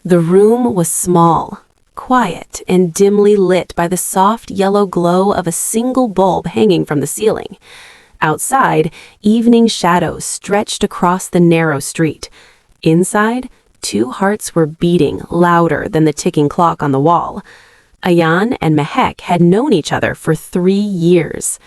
The room was small, quiet, and dimly lit by the soft yellow glow of a single bulb hanging from the ceiling. Outside, evening shadows stretched across the narrow street. Inside, two hearts were beating louder than the ticking clock on the wall. Ayan and Mehek had known each other for 3 years.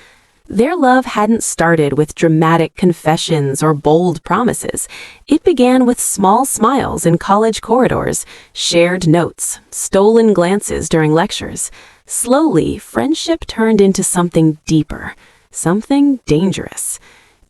Their love hadn't started with dramatic confessions or bold promises. It began with small smiles in college corridors, shared notes, stolen glances during lectures. Slowly, friendship turned into something deeper, something dangerous.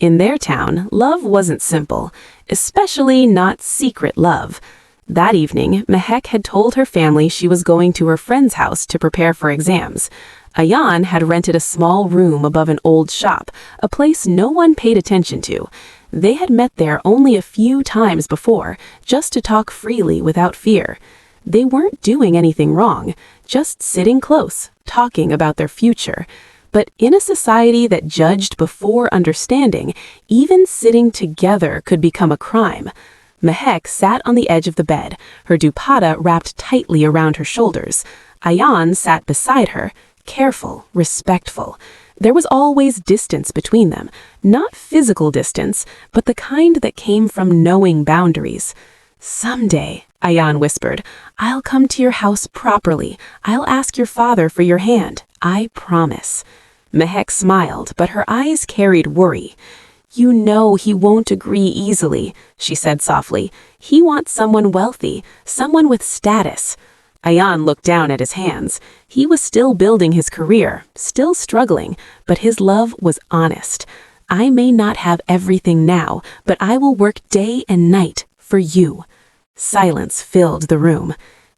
In their town, love wasn't simple, especially not secret love. That evening, Mehek had told her family she was going to her friend's house to prepare for exams. Ayan had rented a small room above an old shop, a place no one paid attention to. They had met there only a few times before, just to talk freely without fear. They weren't doing anything wrong, just sitting close, talking about their future. But in a society that judged before understanding, even sitting together could become a crime. Mehek sat on the edge of the bed, her dupatta wrapped tightly around her shoulders. Ayan sat beside her, careful, respectful. There was always distance between them, not physical distance, but the kind that came from knowing boundaries. "Someday," Ayan whispered, "I'll come to your house properly. I'll ask your father for your hand. I promise." Mehek smiled, but her eyes carried worry. "You know he won't agree easily," she said softly. "He wants someone wealthy, someone with status." Ayan looked down at his hands. He was still building his career, still struggling, but his love was honest. "I may not have everything now, but I will work day and night for you." Silence filled the room.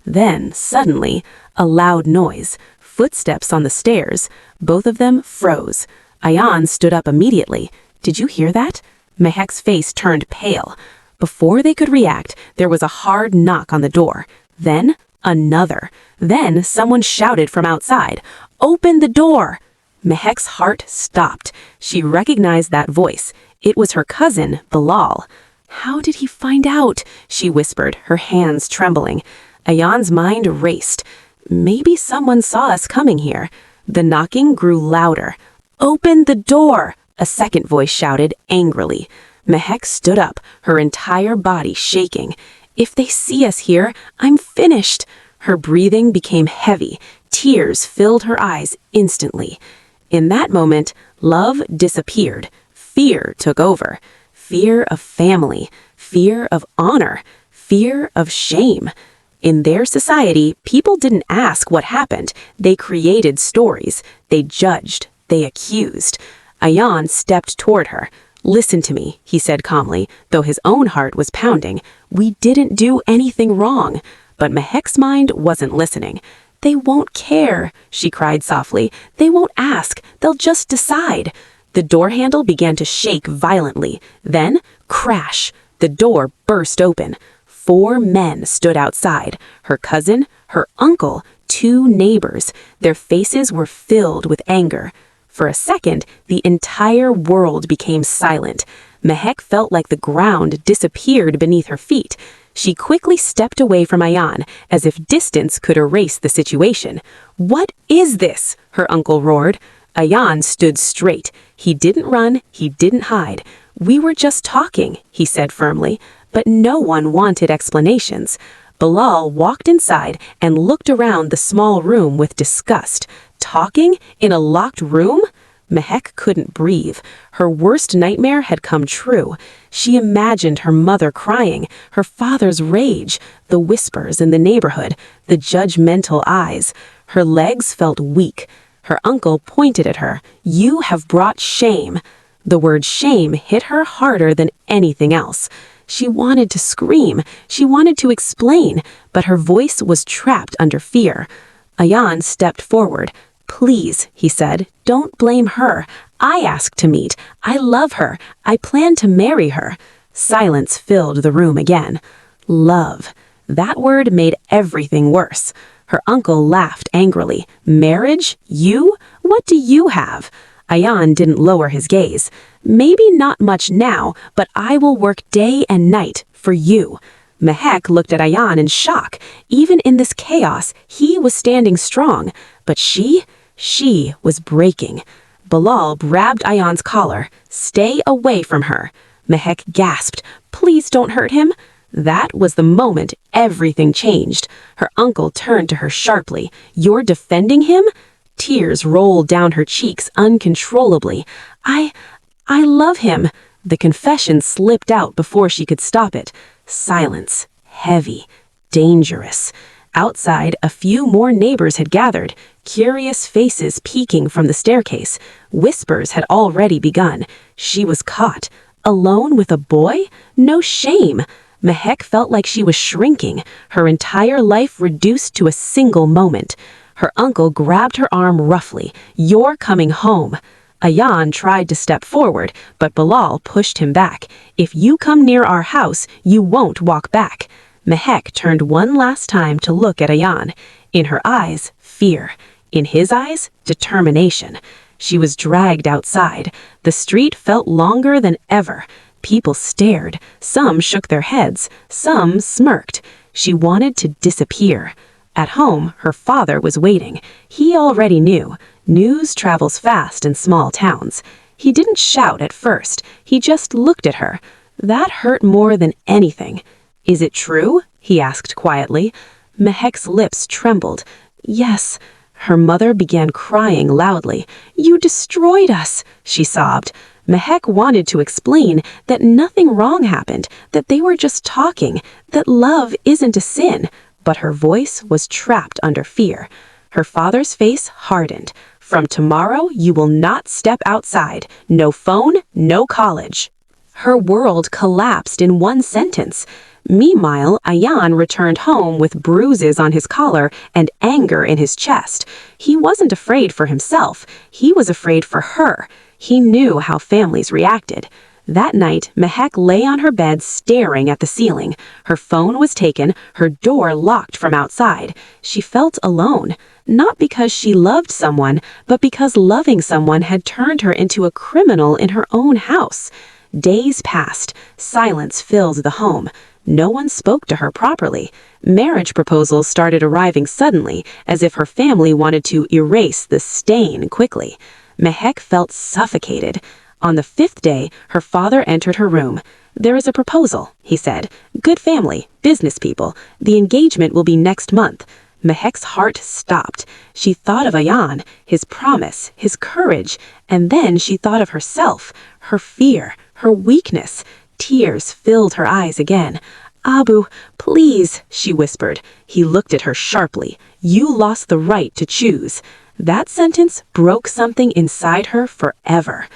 Then, suddenly, a loud noise, footsteps on the stairs. Both of them froze. Ayan stood up immediately. "Did you hear that?" Mehek's face turned pale. Before they could react, there was a hard knock on the door. Then, another. Then someone shouted from outside, "Open the door!" Mehek's heart stopped. She recognized that voice. It was her cousin, Bilal. "How did he find out?" she whispered, her hands trembling. Ayan's mind raced. Maybe someone saw us coming here. The knocking grew louder. "Open the door!" a second voice shouted angrily. Mehek stood up, her entire body shaking. "If they see us here, I'm finished." Her breathing became heavy. Tears filled her eyes instantly. In that moment, love disappeared. Fear took over. Fear of family, fear of honor, fear of shame. In their society, people didn't ask what happened. They created stories. They judged. They accused. Ayan stepped toward her. "Listen to me," he said calmly, though his own heart was pounding. "We didn't do anything wrong." But Mehek's mind wasn't listening. "They won't care," she cried softly. "They won't ask. They'll just decide." The door handle began to shake violently. Then, crash, the door burst open. 4 men stood outside, her cousin, her uncle, 2 neighbors. Their faces were filled with anger. For a second, the entire world became silent. Mehek felt like the ground disappeared beneath her feet. She quickly stepped away from Ayan, as if distance could erase the situation. "What is this?" her uncle roared. Ayan stood straight. He didn't run, he didn't hide. "We were just talking," he said firmly. But no one wanted explanations. Bilal walked inside and looked around the small room with disgust. Talking in a locked room? Mehek couldn't breathe. Her worst nightmare had come true. She imagined her mother crying, her father's rage, the whispers in the neighborhood, the judgmental eyes. Her legs felt weak. Her uncle pointed at her. "You have brought shame." The word shame hit her harder than anything else. She wanted to scream. She wanted to explain, but her voice was trapped under fear. Ayan stepped forward. "Please," he said, "don't blame her. I asked to meet. I love her. I plan to marry her." Silence filled the room again. Love. That word made everything worse. Her uncle laughed angrily. "Marriage? You? What do you have?" Ayan didn't lower his gaze. "Maybe not much now, but I will work day and night for you." Mehek looked at Ayan in shock. Even in this chaos, he was standing strong. But she was breaking. Bilal grabbed Ayan's collar. "Stay away from her." Mehek gasped. "Please don't hurt him." That was the moment everything changed. Her uncle turned to her sharply. "You're defending him?" Tears rolled down her cheeks uncontrollably. I love him." The confession slipped out before she could stop it. Silence. Heavy. Dangerous. Outside, a few more neighbors had gathered, curious faces peeking from the staircase. Whispers had already begun. She was caught. Alone with a boy? No shame. Mehek felt like she was shrinking, her entire life reduced to a single moment. Her uncle grabbed her arm roughly. "You're coming home." Ayan tried to step forward, but Bilal pushed him back. "If you come near our house, you won't walk back." Mehek turned one last time to look at Ayan. In her eyes, fear. In his eyes, determination. She was dragged outside. The street felt longer than ever. People stared. Some shook their heads. Some smirked. She wanted to disappear. At home, her father was waiting. He already knew. News travels fast in small towns. He didn't shout at first. He just looked at her. That hurt more than anything. "Is it true?" he asked quietly. Mehek's lips trembled. "Yes." Her mother began crying loudly. "You destroyed us," she sobbed. Mehek wanted to explain that nothing wrong happened, that they were just talking, that love isn't a sin, but her voice was trapped under fear. Her father's face hardened. "From tomorrow, you will not step outside. No phone, no college." Her world collapsed in one sentence. Meanwhile, Ayan returned home with bruises on his collar and anger in his chest. He wasn't afraid for himself. He was afraid for her. He knew how families reacted. That night, Mehek lay on her bed staring at the ceiling. Her phone was taken, her door locked from outside. She felt alone, not because she loved someone, but because loving someone had turned her into a criminal in her own house. Days passed. Silence filled the home. No one spoke to her properly. Marriage proposals started arriving suddenly, as if her family wanted to erase the stain quickly. Mehek felt suffocated. On the 5th day, her father entered her room. "There is a proposal," he said. "Good family, business people. The engagement will be next month." Mehek's heart stopped. She thought of Ayan, his promise, his courage, and then she thought of herself, her fear, her weakness. Tears filled her eyes again. "Abu, please," she whispered. He looked at her sharply. "You lost the right to choose." That sentence broke something inside her forever.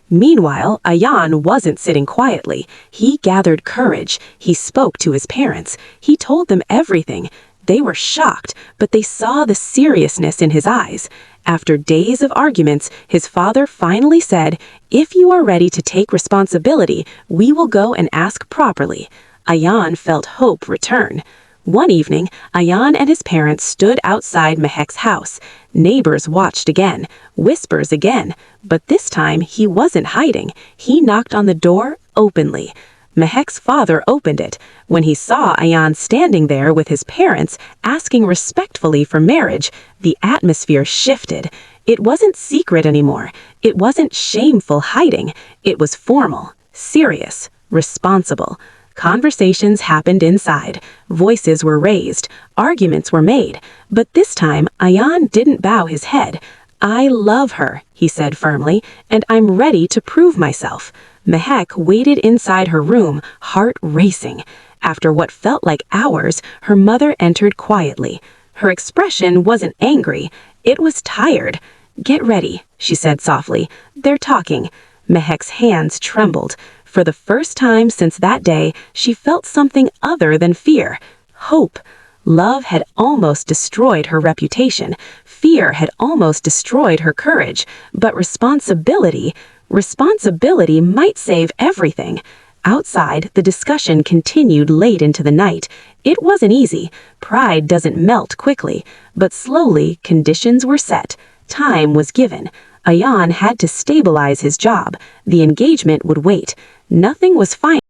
Meanwhile, Ayan wasn't sitting quietly. He gathered courage. He spoke to his parents. He told them everything. They were shocked, but they saw the seriousness in his eyes. After days of arguments, his father finally said, "If you are ready to take responsibility, we will go and ask properly." Ayan felt hope return. One evening, Ayan and his parents stood outside Mehek's house. Neighbors watched again, whispers again, but this time he wasn't hiding. He knocked on the door openly. Mehek's father opened it. When he saw Ayan standing there with his parents, asking respectfully for marriage, the atmosphere shifted. It wasn't secret anymore. It wasn't shameful hiding. It was formal, serious, responsible. Conversations happened inside. Voices were raised. Arguments were made. But this time, Ayan didn't bow his head. "I love her," he said firmly, "and I'm ready to prove myself." Mehek waited inside her room, heart racing. After what felt like hours, her mother entered quietly. Her expression wasn't angry. It was tired. "Get ready," she said softly. "They're talking." Mehek's hands trembled. For the first time since that day, she felt something other than fear. Hope. Love had almost destroyed her reputation. Fear had almost destroyed her courage. But responsibility might save everything. Outside, the discussion continued late into the night. It wasn't easy. Pride doesn't melt quickly. But slowly, conditions were set. Time was given. Ayan had to stabilize his job. The engagement would wait. Nothing was final.